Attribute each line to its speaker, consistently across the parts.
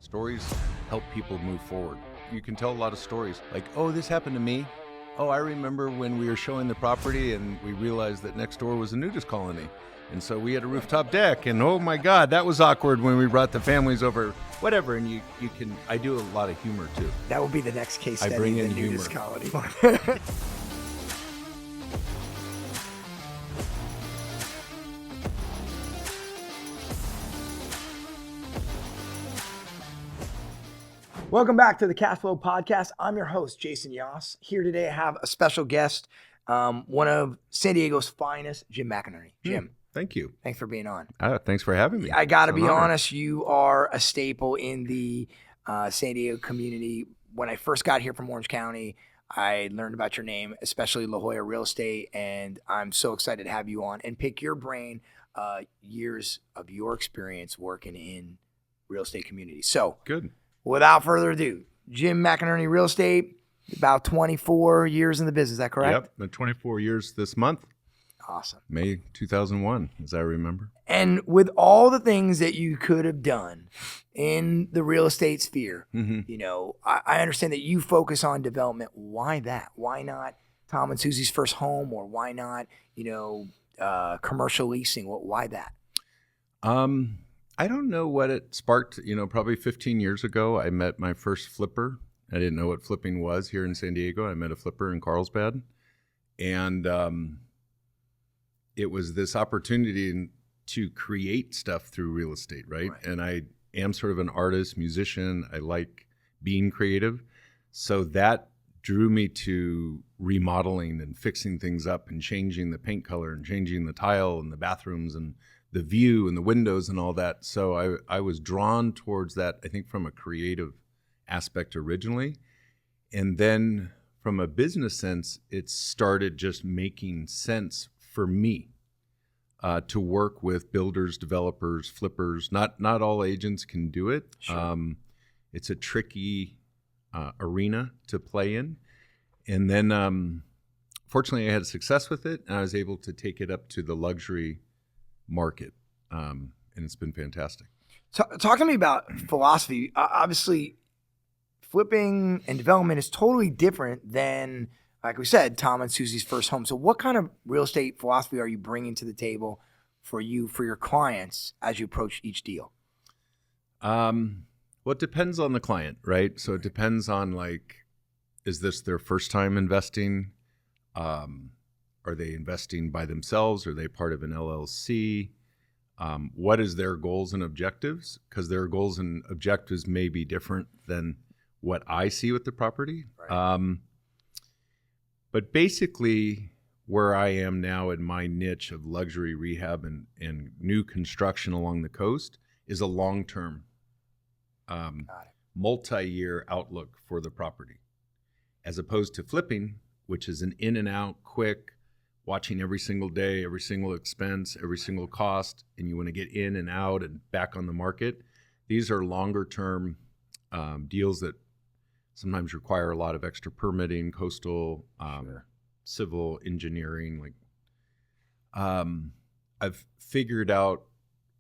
Speaker 1: Stories help people move forward. You can tell a lot of stories like, oh, this happened to me. Oh, I remember when we were showing the property and we realized that next door was a nudist colony. And so we had a rooftop deck, and oh my God, that was awkward when we brought the families over, whatever. And you can, I do a lot of humor too.
Speaker 2: That will be the next case study.
Speaker 1: I bring in
Speaker 2: the nudist
Speaker 1: humor.
Speaker 2: colony. Welcome back to the CashFlow podcast. I'm your host, Jason Yoss. Here today I have a special guest, one of San Diego's finest, Jim McInerney. Jim.
Speaker 1: Thank you.
Speaker 2: Thanks for being on.
Speaker 1: Thanks for having me.
Speaker 2: I got to be honest, you are a staple in the San Diego community. When I first got here from Orange County, I learned about your name, especially La Jolla Real Estate, and I'm so excited to have you on and pick your brain, years of your experience working in real estate communities. So
Speaker 1: good.
Speaker 2: Without further ado, Jim McInerney Real Estate, about 24 years in the business. Is that correct?
Speaker 1: Yep, been 24 years this month.
Speaker 2: Awesome.
Speaker 1: May 2001, as I remember.
Speaker 2: And with all the things that you could have done in the real estate sphere, you know, I understand that you focus on development. Why that? Why not Tom and Susie's first home, or why not, you know, commercial leasing? Why that?
Speaker 1: I don't know what it sparked. You know, probably 15 years ago, I met my first flipper. I didn't know what flipping was here in San Diego. I met a flipper in Carlsbad. And it was this opportunity to create stuff through real estate, right? And I am sort of an artist, musician. I like being creative. So that drew me to remodeling and fixing things up and changing the paint color and changing the tile and the bathrooms and the view and the windows and all that. So I was drawn towards that, I think, from a creative aspect originally. And then from a business sense, it started just making sense for me to work with builders, developers, flippers. Not all agents can do it. Sure. It's a tricky arena to play in. And then fortunately, I had success with it, and I was able to take it up to the luxury market, and it's been fantastic.
Speaker 2: Talk to me about philosophy. Obviously, flipping and development is totally different than, like we said, Tom and Susie's first home. So what kind of real estate philosophy are you bringing to the table for your clients as you approach each deal?
Speaker 1: Well, it depends on the client, right? So it depends on, like, is this their first time investing? Are they investing by themselves? Are they part of an LLC? What is their goals and objectives? Because their goals and objectives may be different than what I see with the property. Right. But basically, where I am now in my niche of luxury rehab and new construction along the coast is a long-term, multi-year outlook for the property, as opposed to flipping, which is an in and out, quick, watching every single day, every single expense, every single cost, and you want to get in and out and back on the market. These are longer term deals that sometimes require a lot of extra permitting, coastal, civil engineering. I've figured out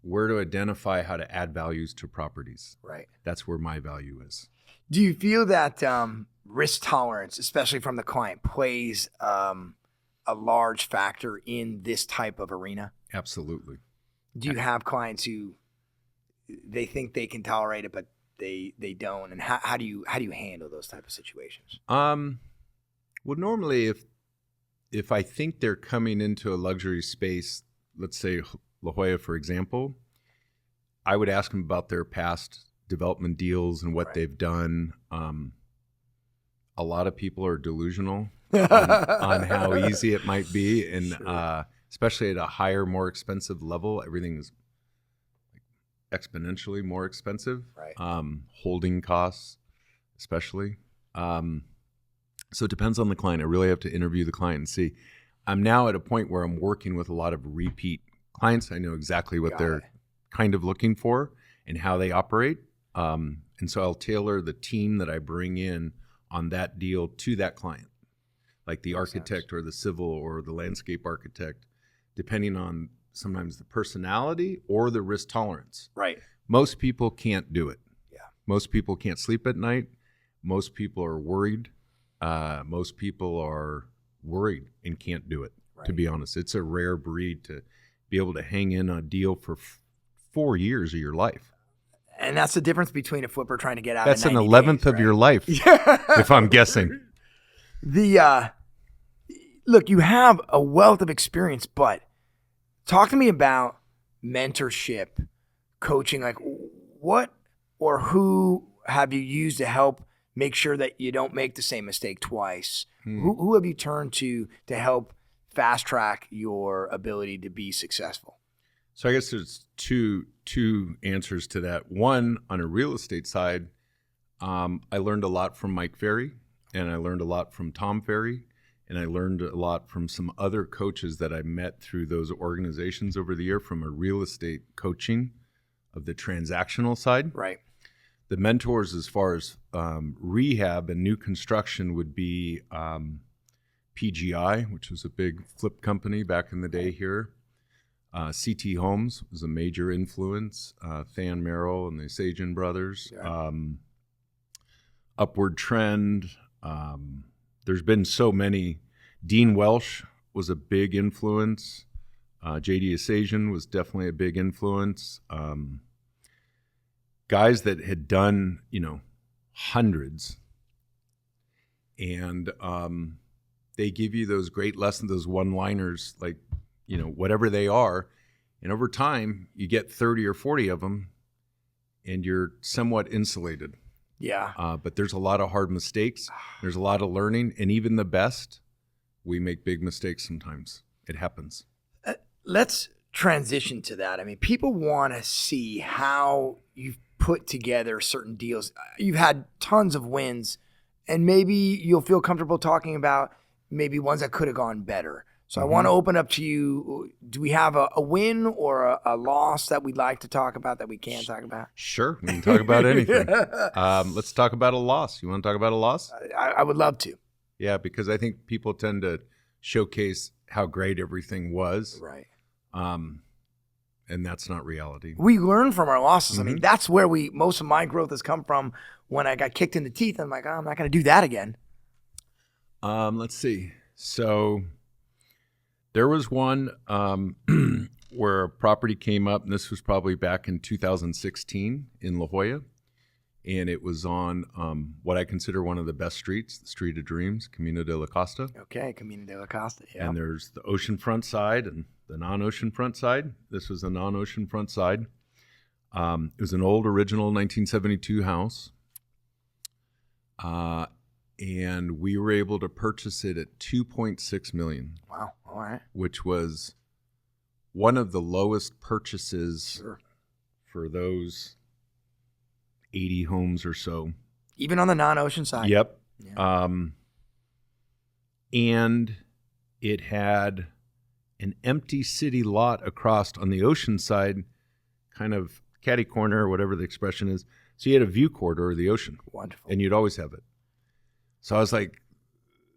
Speaker 1: where to identify how to add values to properties.
Speaker 2: Right.
Speaker 1: That's where my value is.
Speaker 2: Do you feel that risk tolerance, especially from the client, plays a large factor in this type of arena?
Speaker 1: Absolutely.
Speaker 2: Do you have clients who they think they can tolerate it, but they don't? And how do you handle those type of situations?
Speaker 1: Well, normally if I think they're coming into a luxury space, let's say La Jolla, for example, I would ask them about their past development deals and what they've done. A lot of people are delusional on how easy it might be. And especially at a higher, more expensive level, everything is exponentially more expensive. Right. Holding costs, especially. So it depends on the client. I really have to interview the client and see. I'm now at a point where I'm working with a lot of repeat clients. I know exactly what they're kind of looking for and how they operate. And so I'll tailor the team that I bring in on that deal to that client, like the architect or the civil or the landscape architect, depending on sometimes the personality or the risk tolerance.
Speaker 2: Right.
Speaker 1: Most people can't do it.
Speaker 2: Yeah.
Speaker 1: Most people can't sleep at night. Most people are worried. Most people are worried and can't do it, to be honest. It's a rare breed to be able to hang in a deal for 4 years of your life.
Speaker 2: And that's the difference between a flipper trying to get out
Speaker 1: That's
Speaker 2: in
Speaker 1: an
Speaker 2: 90
Speaker 1: 11th
Speaker 2: days,
Speaker 1: of
Speaker 2: right?
Speaker 1: your life, if I'm guessing.
Speaker 2: Look, you have a wealth of experience, but talk to me about mentorship, coaching. Like, what or who have you used to help make sure that you don't make the same mistake twice? Who have you turned to help fast track your ability to be successful?
Speaker 1: So I guess there's two answers to that. One, on a real estate side, I learned a lot from Mike Ferry, and I learned a lot from Tom Ferry, and I learned a lot from some other coaches that I met through those organizations over the year from a real estate coaching of the transactional side.
Speaker 2: Right.
Speaker 1: The mentors as far as rehab and new construction would be PGI, which was a big flip company back in the day here. CT Homes was a major influence. Than Merrill and the Sajan brothers.
Speaker 2: Yeah.
Speaker 1: Upward Trend. There's been so many. Dean Welsh was a big influence. J.D. Sajan was definitely a big influence. Guys that had done, hundreds. And they give you those great lessons, those one-liners, like, whatever they are. And over time, you get 30 or 40 of them, and you're somewhat insulated.
Speaker 2: Yeah.
Speaker 1: But there's a lot of hard mistakes. There's a lot of learning. And even the best, we make big mistakes sometimes. It happens.
Speaker 2: Let's transition to that. I mean, people want to see how you've put together certain deals. You've had tons of wins, and maybe you'll feel comfortable talking about maybe ones that could have gone better. So I want to open up to you. Do we have a win or a loss that we'd like to talk about that we can talk about?
Speaker 1: Sure. We can talk about anything. Let's talk about a loss. You want to talk about a loss?
Speaker 2: I would love to.
Speaker 1: Yeah, because I think people tend to showcase how great everything was.
Speaker 2: Right.
Speaker 1: And that's not reality.
Speaker 2: We learn from our losses. I mean, that's where most of my growth has come from. When I got kicked in the teeth, I'm like, I'm not going to do that again.
Speaker 1: Let's see. So there was one where a property came up, and this was probably back in 2016 in La Jolla. And it was on what I consider one of the best streets, the Street of Dreams, Camino de la Costa.
Speaker 2: Okay, Camino de la Costa, yeah.
Speaker 1: And there's the oceanfront side and the non-oceanfront side. This was the non-oceanfront side. It was an old original 1972 house. And we were able to purchase it at $2.6 million.
Speaker 2: Wow, all right.
Speaker 1: Which was one of the lowest purchases for those 80 homes or so.
Speaker 2: Even on the non-ocean side?
Speaker 1: Yep.
Speaker 2: Yeah.
Speaker 1: And it had an empty city lot across on the ocean side, kind of catty corner or whatever the expression is. So you had a view corridor of the ocean.
Speaker 2: Wonderful.
Speaker 1: And you'd always have it. So I was like,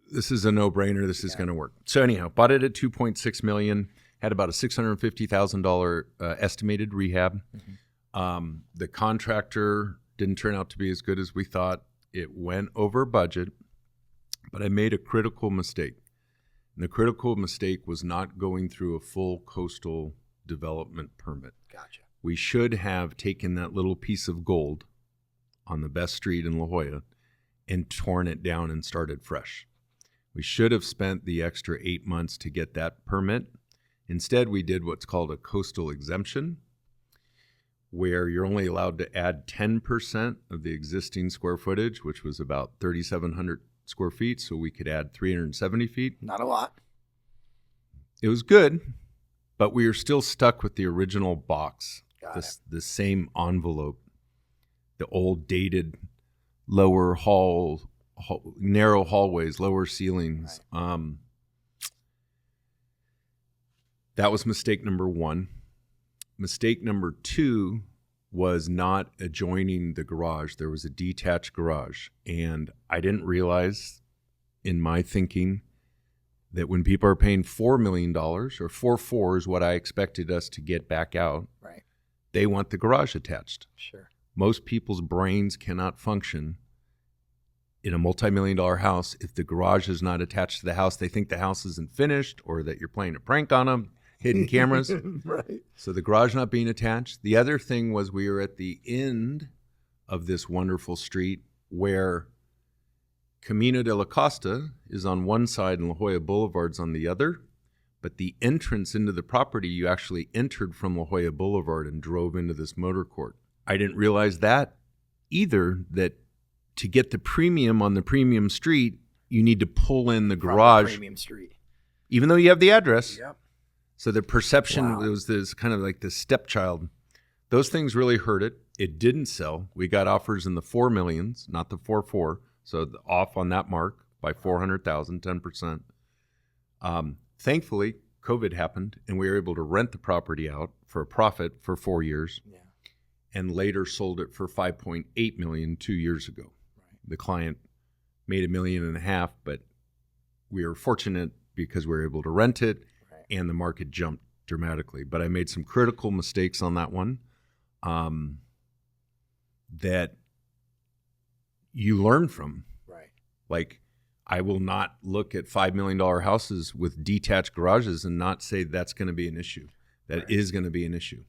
Speaker 1: this is a no-brainer. This is going to work. So anyhow, bought it at $2.6 million, had about a $650,000 estimated rehab. The contractor didn't turn out to be as good as we thought. It went over budget, but I made a critical mistake. And the critical mistake was not going through a full coastal development permit.
Speaker 2: Gotcha.
Speaker 1: We should have taken that little piece of gold on the best street in La Jolla and torn it down and started fresh. We should have spent the extra 8 months to get that permit. Instead, we did what's called a coastal exemption, where you're only allowed to add 10% of the existing square footage, which was about 3,700 square feet, so we could add 370 feet.
Speaker 2: Not a lot.
Speaker 1: It was good, but we were still stuck with the original box, the same envelope, the old dated lower narrow hallways, lower ceilings. Right. That was mistake number one. Mistake number two was not adjoining the garage. There was a detached garage, and I didn't realize in my thinking that when people are paying $4 million, or 4.4 is what I expected us to get back out,
Speaker 2: right?
Speaker 1: They want the garage attached.
Speaker 2: Sure.
Speaker 1: most people's brains cannot function in a multi-million-dollar house if the garage is not attached to the house. They think the house isn't finished or that you're playing a prank on them, hidden cameras.
Speaker 2: Right.
Speaker 1: So the garage not being attached. The other thing was we were at the end of this wonderful street where Camino de la Costa is on one side and La Jolla Boulevard's on the other. But the entrance into the property, you actually entered from La Jolla Boulevard and drove into this motor court. I didn't realize that either, that to get the premium on the premium street, you need to pull in the garage.
Speaker 2: Premium street.
Speaker 1: Even though you have the address.
Speaker 2: Yep.
Speaker 1: So the perception
Speaker 2: Wow.
Speaker 1: was this kind of like the stepchild. Those things really hurt it. It didn't sell. We got offers in the 4 millions, not the 4.4. So off on that mark by 400,000, 10%. Thankfully, COVID happened, and we were able to rent the property out for a profit for 4 years, and later sold it for $5.8 million 2 years ago. Right. The client made $1.5 million, but we were fortunate because we were able to rent it, and the market jumped dramatically. But I made some critical mistakes on that one that you learn from. Right. Like, I will not look at $5 million houses with detached garages and not say that's going to be an issue. That is going to be an issue.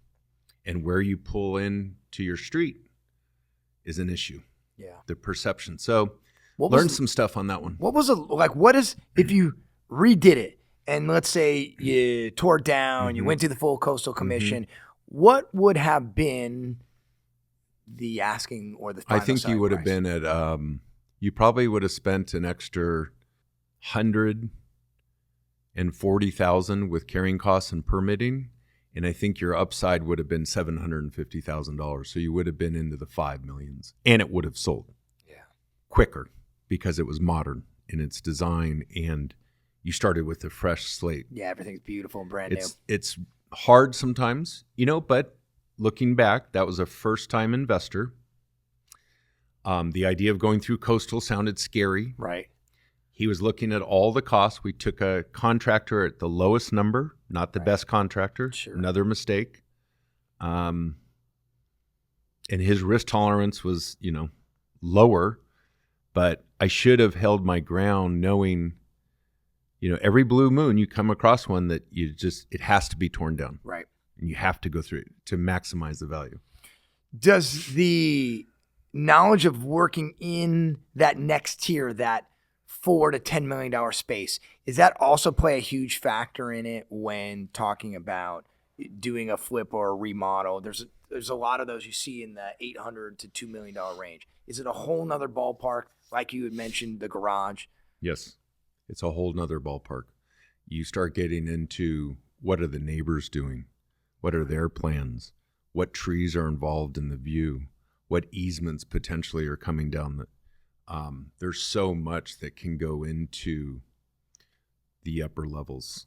Speaker 1: And where you pull in to your street is an issue. Yeah. The perception. So learn some stuff on that one.
Speaker 2: What was what is, if you redid it and let's say you tore it down, you went to the full coastal commission, what would have been the asking or the final
Speaker 1: I think you would have been at, you probably would have spent an extra $140,000 with carrying costs and permitting, and I think your upside would have been $750,000. So you would have been into the 5 millions, and it would have sold quicker because it was modern in its design, and you started with a fresh slate.
Speaker 2: Yeah, everything's beautiful and brand new.
Speaker 1: It's hard sometimes, but looking back, that was a first-time investor. The idea of going through coastal sounded scary.
Speaker 2: Right.
Speaker 1: He was looking at all the costs. We took a contractor at the lowest number, not the best contractor. Sure. Another mistake. And his risk tolerance was, lower. But I should have held my ground knowing, every blue moon you come across one that it has to be torn down. Right. And you have to go through it to maximize the value.
Speaker 2: Does the knowledge of working in that next tier, that $4 to $10 million space, is that also play a huge factor in it when talking about doing a flip or a remodel? There's a lot of those you see in the $800 to $2 million range. Is it a whole nother ballpark, like you had mentioned, the garage?
Speaker 1: Yes, it's a whole nother ballpark. You start getting into what are the neighbors doing? What are their plans? What trees are involved in the view? What easements potentially are coming down? There's so much that can go into the upper levels.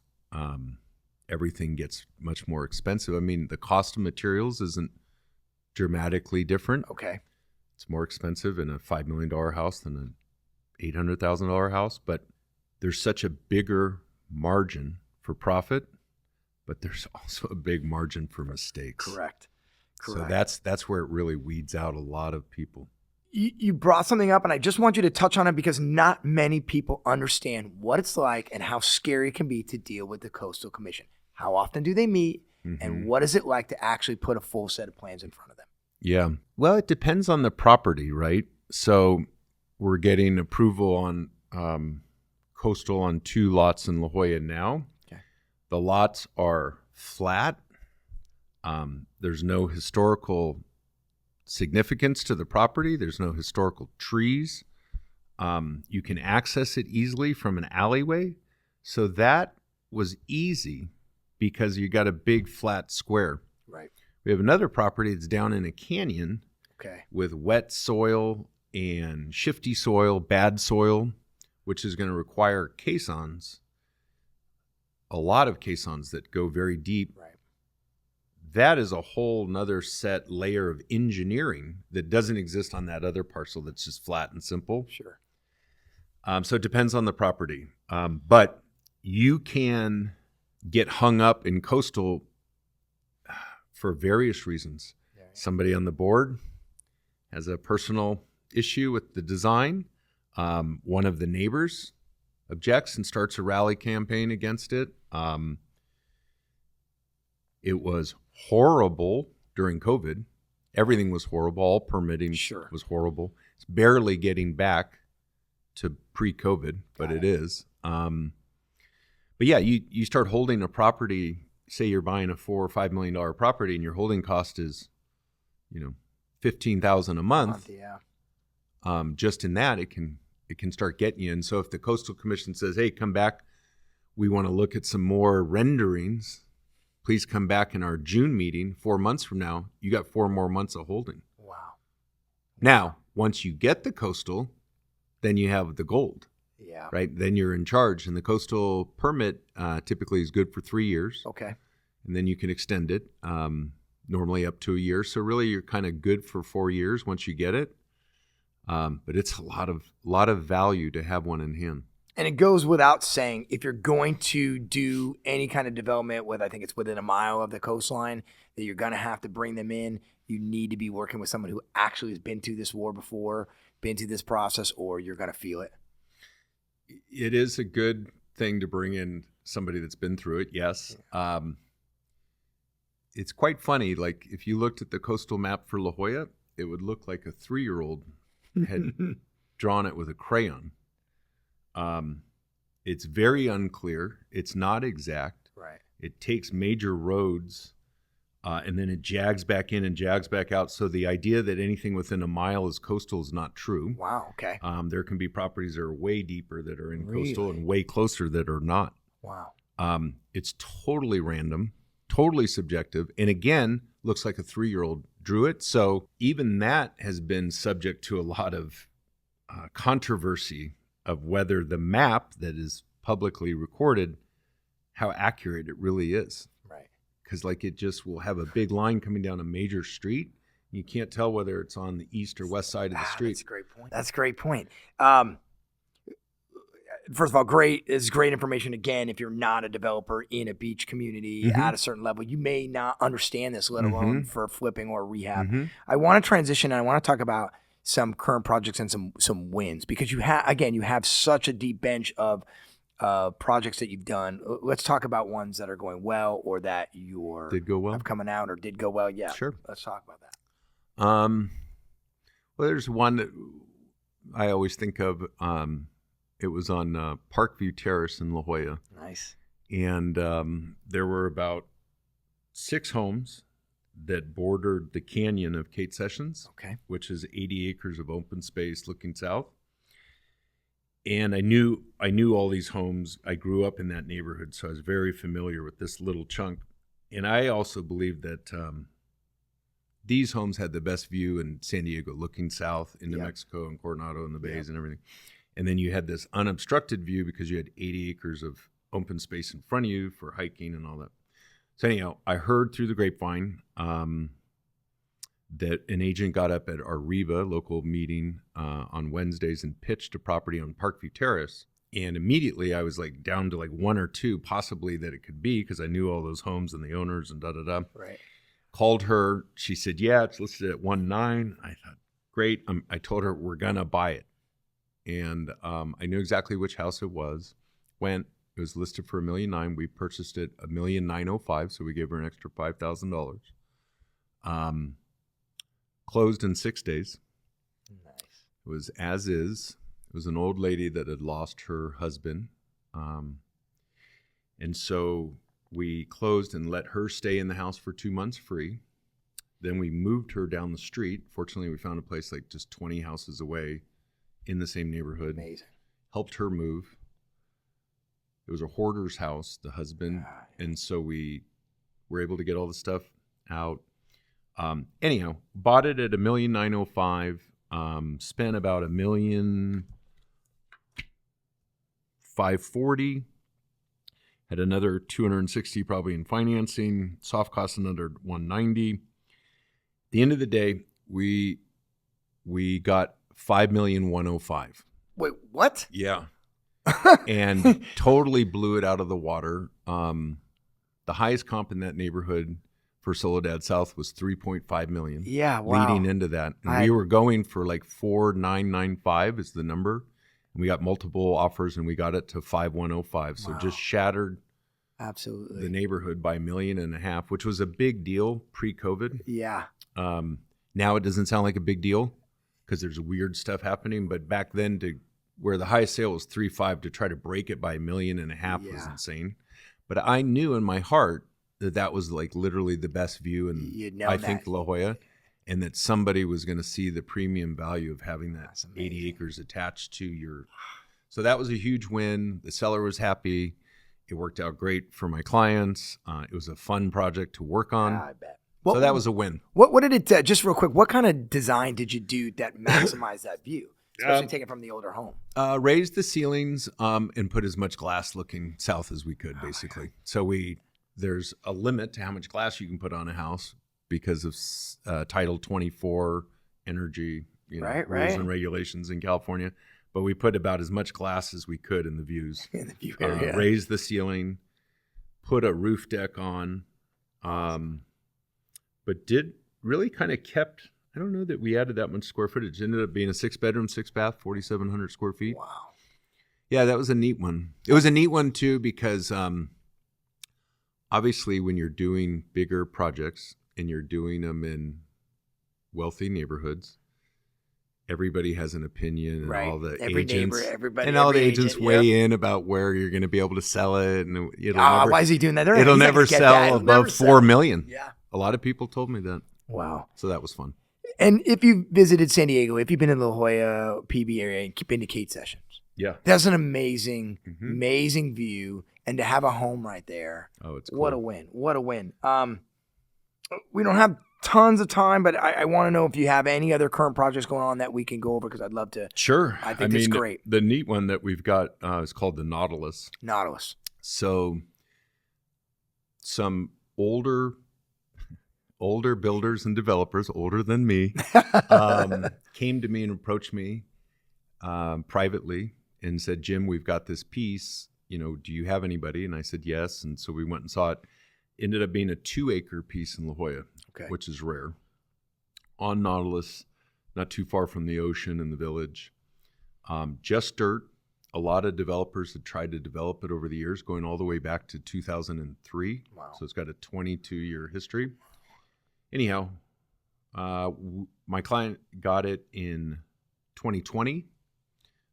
Speaker 1: Everything gets much more expensive. I mean, the cost of materials isn't dramatically different.
Speaker 2: Okay.
Speaker 1: It's more expensive in a $5 million house than an $800,000 house, but there's such a bigger margin for profit, but there's also a big margin for mistakes.
Speaker 2: Correct.
Speaker 1: So that's where it really weeds out a lot of people.
Speaker 2: You brought something up, and I just want you to touch on it because not many people understand what it's like and how scary it can be to deal with the Coastal Commission. How often do they meet, and what is it like to actually put a full set of plans in front of them?
Speaker 1: Yeah. Well, it depends on the property, right? So we're getting approval on Coastal on 2 lots in La Jolla now. Okay. The lots are flat. There's no historical significance to the property. There's no historical trees. You can access it easily from an alleyway. So that was easy because you got a big flat square. Right. We have another property that's down in a canyon with wet soil and shifty soil, bad soil, which is going to require caissons, a lot of caissons that go very deep. Right. That is a whole nother layer of engineering that doesn't exist on that other parcel that's just flat and simple. Sure. So it depends on the property. But you can get hung up in coastal for various reasons. Yeah. Somebody on the board, has a personal issue with the design. One of the neighbors objects and starts a rally campaign against it. It was horrible during COVID. Everything was horrible. All permitting was horrible. It's barely getting back to pre-COVID, but it is. But yeah, you start holding a property. Say you're buying a $4 or $5 million property, and your holding cost is, $15,000 a month. Just in that, it can start getting you. And so if the Coastal Commission says, "Hey, come back, we want to look at some more renderings. Please come back in our June meeting 4 months from now," you got 4 more months of holding.
Speaker 2: Wow.
Speaker 1: Now, once you get the coastal, then you have the gold.
Speaker 2: Yeah.
Speaker 1: Right? Then you're in charge. And the coastal permit typically is good for 3 years.
Speaker 2: Okay.
Speaker 1: And then you can extend it, normally up to a year. So really you're kind of good for 4 years once you get it. But it's a lot of value to have one in hand.
Speaker 2: And it goes without saying, if you're going to do any kind of development, whether I think it's within a mile of the coastline, that you're going to have to bring them in, you need to be working with someone who actually has been through this war before, been through this process, or you're going to feel it.
Speaker 1: It is a good thing to bring in somebody that's been through it, yes. It's quite funny. Like, if you looked at the coastal map for La Jolla, it would look like a 3-year-old had drawn it with a crayon. It's very unclear. It's not exact.
Speaker 2: Right.
Speaker 1: It takes major roads, and then it jags back in and jags back out. So the idea that anything within a mile is coastal is not true.
Speaker 2: Wow. Okay.
Speaker 1: There can be properties that are way deeper that are in coastal and way closer that are not.
Speaker 2: Wow.
Speaker 1: It's totally random, totally subjective, and again, looks like a 3-year-old drew it. So even that has been subject to a lot of controversy of whether the map that is publicly recorded, how accurate it really is.
Speaker 2: Right.
Speaker 1: Because it just will have a big line coming down a major street. You can't tell whether it's on the east or west side of the street.
Speaker 2: That's a great point. That's a great point. First of all, it's great information. Again, if you're not a developer in a beach community at a certain level, you may not understand this, let alone for flipping or rehab. I want to transition and I want to talk about some current projects and some wins, because you have such a deep bench of projects that you've done. Let's talk about ones that are going well or that
Speaker 1: did go well,
Speaker 2: have coming out or did go well. Yeah,
Speaker 1: sure.
Speaker 2: Let's talk about that.
Speaker 1: Well, there's one that I always think of. It was on Parkview Terrace in La Jolla.
Speaker 2: Nice.
Speaker 1: And there were about 6 homes that bordered the canyon of Kate Sessions, which is 80 acres of open space looking south. And I knew all these homes. I grew up in that neighborhood, so I was very familiar with this little chunk. And I also believe that these homes had the best view in San Diego, looking south into Mexico and Coronado and the bays and everything. And then you had this unobstructed view because you had 80 acres of open space in front of you for hiking and all that. So anyhow, I heard through the grapevine that an agent got up at our REBA local meeting on Wednesdays and pitched a property on Parkview Terrace. And immediately I was down to 1 or 2 possibly that it could be, because I knew all those homes and the owners and da-da-da.
Speaker 2: Right.
Speaker 1: Called her. She said, yeah, it's listed at 1.9. I thought, great. I told her we're going to buy it. And I knew exactly which house it was. It was listed for $1.9 million. We purchased it $1.905,000, so we gave her an extra $5,000. Closed in 6 days.
Speaker 2: Nice.
Speaker 1: It was as is. It was an old lady that had lost her husband. And so we closed and let her stay in the house for 2 months free. Then we moved her down the street. Fortunately, we found a place just 20 houses away in the same neighborhood.
Speaker 2: Amazing.
Speaker 1: Helped her move. It was a hoarder's house, the husband. And so we were able to get all the stuff out. Anyhow, bought it at $1,905,000, spent about $1,540,000, had another $260,000 probably in financing, soft cost another $190,000. At the end of the day, we got $5,105,000.
Speaker 2: Wait, what?
Speaker 1: Yeah. And totally blew it out of the water. The highest comp in that neighborhood for Soledad South was 3.5 million.
Speaker 2: Yeah, wow.
Speaker 1: Leading into that. And we were going for like 4,995 is the number. And we got multiple offers and we got it to 5,105. So just shattered
Speaker 2: absolutely
Speaker 1: the neighborhood by $1.5 million, which was a big deal pre-COVID.
Speaker 2: Yeah.
Speaker 1: Now it doesn't sound like a big deal because there's weird stuff happening. But back then, to where the highest sale was 3.5, to try to break it by $1.5 million was insane. But I knew in my heart that was like literally the best view in, I think, La Jolla, and that somebody was going to see the premium value of having that 80 acres attached to your. So that was a huge win. The seller was happy. It worked out great for my clients. It was a fun project to work on.
Speaker 2: I bet.
Speaker 1: So that was a win.
Speaker 2: What did it, just real quick, what kind of design did you do that maximized that view? Especially taking from the older home.
Speaker 1: Raised the ceilings and put as much glass looking south as we could, basically. So there's a limit to how much glass you can put on a house because of Title 24 energy rules and regulations in California. But we put about as much glass as we could in the views.
Speaker 2: In the view area.
Speaker 1: Raised the ceiling, put a roof deck on, but did really kind of kept, I don't know that we added that much square footage. It ended up being a 6-bedroom, 6-bath, 4,700 square feet.
Speaker 2: Wow.
Speaker 1: Yeah, that was a neat one. It was a neat one too because obviously when you're doing bigger projects and you're doing them in wealthy neighborhoods, everybody has an opinion, and all the agents, the agents weigh in about where you're going to be able to sell it, and
Speaker 2: why is he doing that?
Speaker 1: It'll never sell above $4 million.
Speaker 2: Yeah,
Speaker 1: a lot of people told me that.
Speaker 2: Wow,
Speaker 1: so that was fun.
Speaker 2: And if you visited San Diego, if you've been in the La Jolla, PB area, and been to Kate Sessions, that's an amazing, amazing view, and to have a home right there.
Speaker 1: Oh, it's cool.
Speaker 2: What a win! What a win! We don't have tons of time, but I want to know if you have any other current projects going on that we can go over, because I'd love to.
Speaker 1: Sure.
Speaker 2: I think it's great.
Speaker 1: The neat one that we've got is called the Nautilus. So some older builders and developers, older than me, came to me and approached me privately and said, Jim, we've got this piece, do you have anybody? And I said, yes. And so we went and saw it. Ended up being a 2-acre piece in La Jolla, which is rare. On Nautilus, not too far from the ocean and the village. Just dirt. A lot of developers had tried to develop it over the years, going all the way back to 2003. Wow. So it's got a 22-year history. Anyhow, my client got it in 2020.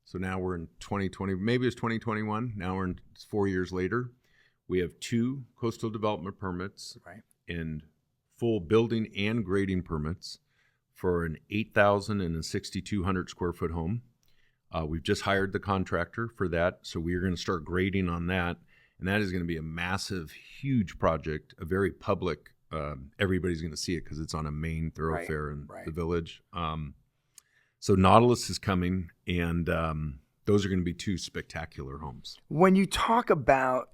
Speaker 1: So now we're in 2020. Maybe it's 2021. Now we're 4 years later. We have 2 coastal development permits and full building and grading permits for an 8,000 and a 6,200 square foot home. We've just hired the contractor for that, so we're going to start grading on that. And that is going to be a massive, huge project, a very public, everybody's going to see it because it's on a main thoroughfare in the village. So Nautilus is coming, and those are going to be 2 spectacular homes.
Speaker 2: When you talk about,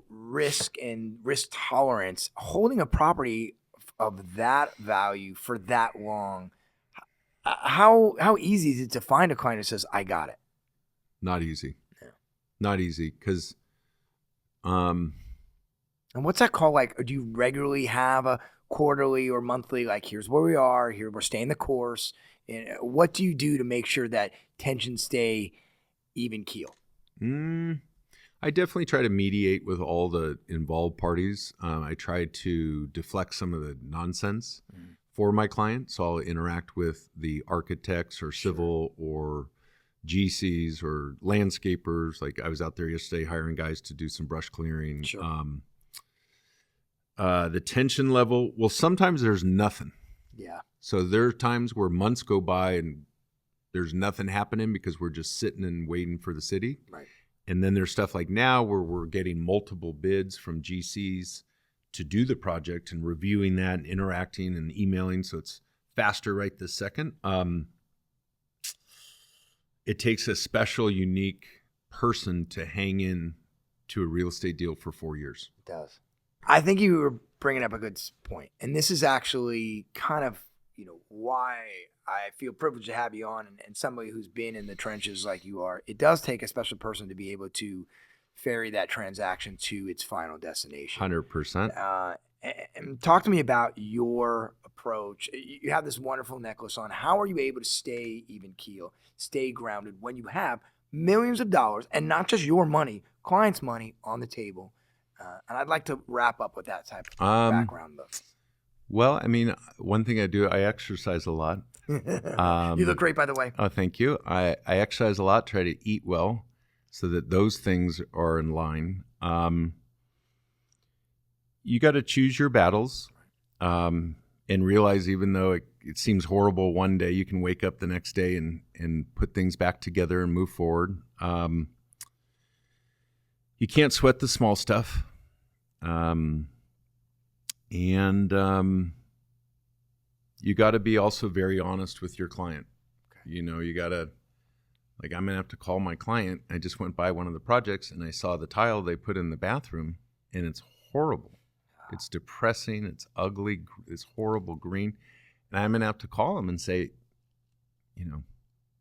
Speaker 2: risk and risk tolerance, holding a property of that value for that long, how easy is it to find a client that says, I got it?
Speaker 1: Not easy. Yeah. Not easy because...
Speaker 2: And what's that called? Like, do you regularly have a quarterly or monthly, like, here's where we are, here we're staying the course? And what do you do to make sure that tensions stay even keel?
Speaker 1: I definitely try to mediate with all the involved parties. I try to deflect some of the nonsense for my client. So I'll interact with the architects or civil or GCs or landscapers. Like I was out there yesterday hiring guys to do some brush clearing. The tension level, well, sometimes there's nothing.
Speaker 2: Yeah.
Speaker 1: So there are times where months go by and there's nothing happening because we're just sitting and waiting for the city.
Speaker 2: Right.
Speaker 1: And then there's stuff like now where we're getting multiple bids from GCs to do the project and reviewing that and interacting and emailing. So it's faster right this second. It takes a special, unique person to hang in to a real estate deal for 4 years.
Speaker 2: It does. I think you were bringing up a good point. And this is actually kind of, why I feel privileged to have you on and somebody who's been in the trenches like you are. It does take a special person to be able to ferry that transaction to its final destination.
Speaker 1: 100%.
Speaker 2: And talk to me about your approach. You have this wonderful necklace on. How are you able to stay even keel, stay grounded when you have millions of dollars and not just your money, clients' money on the table? And I'd like to wrap up with that type of background, though.
Speaker 1: Well, I mean, one thing I do, I exercise a lot.
Speaker 2: You look great, by the way.
Speaker 1: Oh, thank you. I exercise a lot, try to eat well so that those things are in line. You got to choose your battles and realize even though it seems horrible one day, you can wake up the next day and put things back together and move forward. You can't sweat the small stuff. And you got to be also very honest with your client. Okay. You got to, like, I'm going to have to call my client. I just went by one of the projects and I saw the tile they put in the bathroom and it's horrible. It's depressing. It's ugly. It's horrible green. And I'm going to have to call them and say,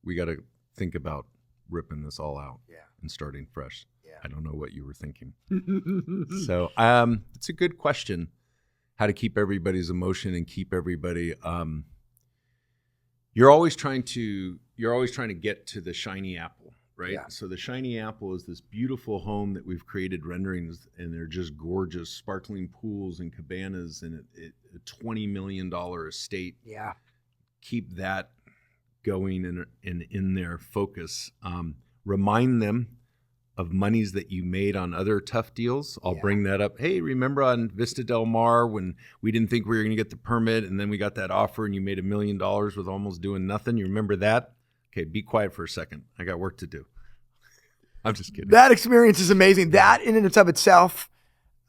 Speaker 1: we got to think about ripping this all out and starting fresh. Yeah. I don't know what you were thinking. So it's a good question, how to keep everybody's emotion and keep everybody. You're always trying to get to the shiny apple. Right. Yeah. So the shiny apple is this beautiful home that we've created renderings, and they're just gorgeous, sparkling pools and cabanas, and a $20 million estate. Yeah. Keep that going and in their focus. Remind them of monies that you made on other tough deals. I'll bring that up. Hey, remember on Vista Del Mar when we didn't think we were going to get the permit, and then we got that offer, and you made $1 million with almost doing nothing? You remember that? Okay, be quiet for a second. I got work to do. I'm just kidding.
Speaker 2: That experience is amazing. That in and of itself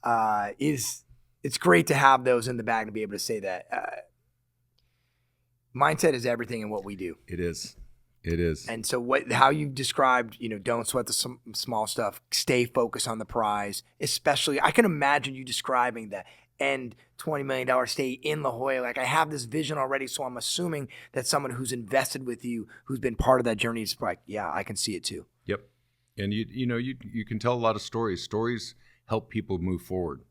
Speaker 2: it's great to have those in the bag to be able to say that. Mindset is everything in what we do.
Speaker 1: It is. It is.
Speaker 2: And so how you described, don't sweat the small stuff, stay focused on the prize, especially, I can imagine you describing that and $20 million estate in La Jolla. Like, I have this vision already, so I'm assuming that someone who's invested with you, who's been part of that journey, is like, yeah, I can see it too.
Speaker 1: Yep. And you can tell a lot of stories. Stories help people move forward.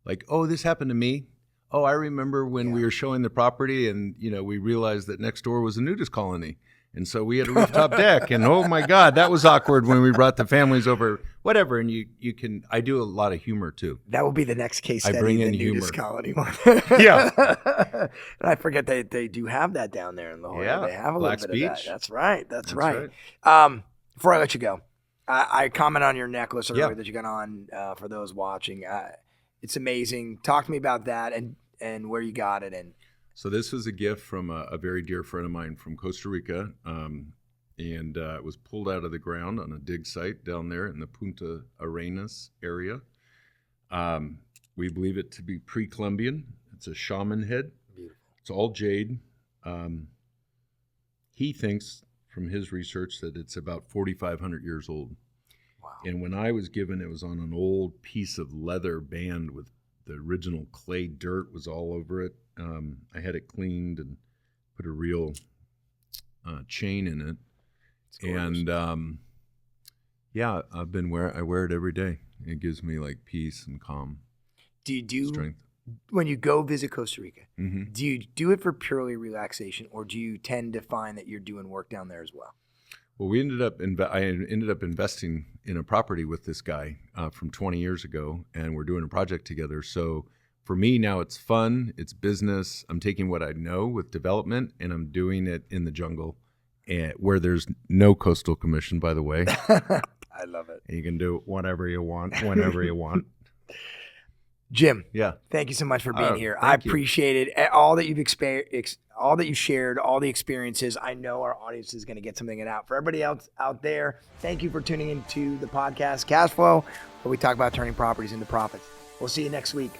Speaker 1: Like, oh, this happened to me. Oh, I remember when we were showing the property and, we realized that next door was a nudist colony. And so we had a rooftop deck, and oh my God, that was awkward when we brought the families over, whatever. And I do a lot of humor too.
Speaker 2: That will be the next case study.
Speaker 1: I bring in
Speaker 2: the
Speaker 1: humor.
Speaker 2: Nudist colony one.
Speaker 1: Yeah.
Speaker 2: And I forget they do have that down there in La Jolla. Yeah. They have a
Speaker 1: Black
Speaker 2: little bit
Speaker 1: Beach.
Speaker 2: of that. That's right. That's right. Before I let you go, I comment on your necklace earlier that you got on for those watching. It's amazing. Talk to me about that and where you got it. And
Speaker 1: so this was a gift from a very dear friend of mine from Costa Rica, and it was pulled out of the ground on a dig site down there in the Punta Arenas area. We believe it to be pre-Columbian. It's a shaman head. Beautiful. It's all jade. He thinks from his research that it's about 4,500 years old. Wow. And when I was given, it was on an old piece of leather band with the original clay dirt was all over it. I had it cleaned and put a real chain in it. And I wear it every day. It gives me like peace and calm.
Speaker 2: Do you do
Speaker 1: strength?
Speaker 2: When you go visit Costa Rica,
Speaker 1: mm-hmm.
Speaker 2: do you do it for purely relaxation, or do you tend to find that you're doing work down there as well?
Speaker 1: Well, I ended up investing in a property with this guy from 20 years ago, and we're doing a project together. So for me now, it's fun, it's business. I'm taking what I know with development, and I'm doing it in the jungle, where there's no coastal commission, by the way.
Speaker 2: I love it.
Speaker 1: And you can do whatever you want, whenever you want.
Speaker 2: Jim,
Speaker 1: yeah,
Speaker 2: thank you so much for being here. I appreciate it. All that you've experienced, all that you shared, all the experiences. I know our audience is going to get something out. For everybody else out there, thank you for tuning into the podcast CashFlow, where we talk about turning properties into profits. We'll see you next week.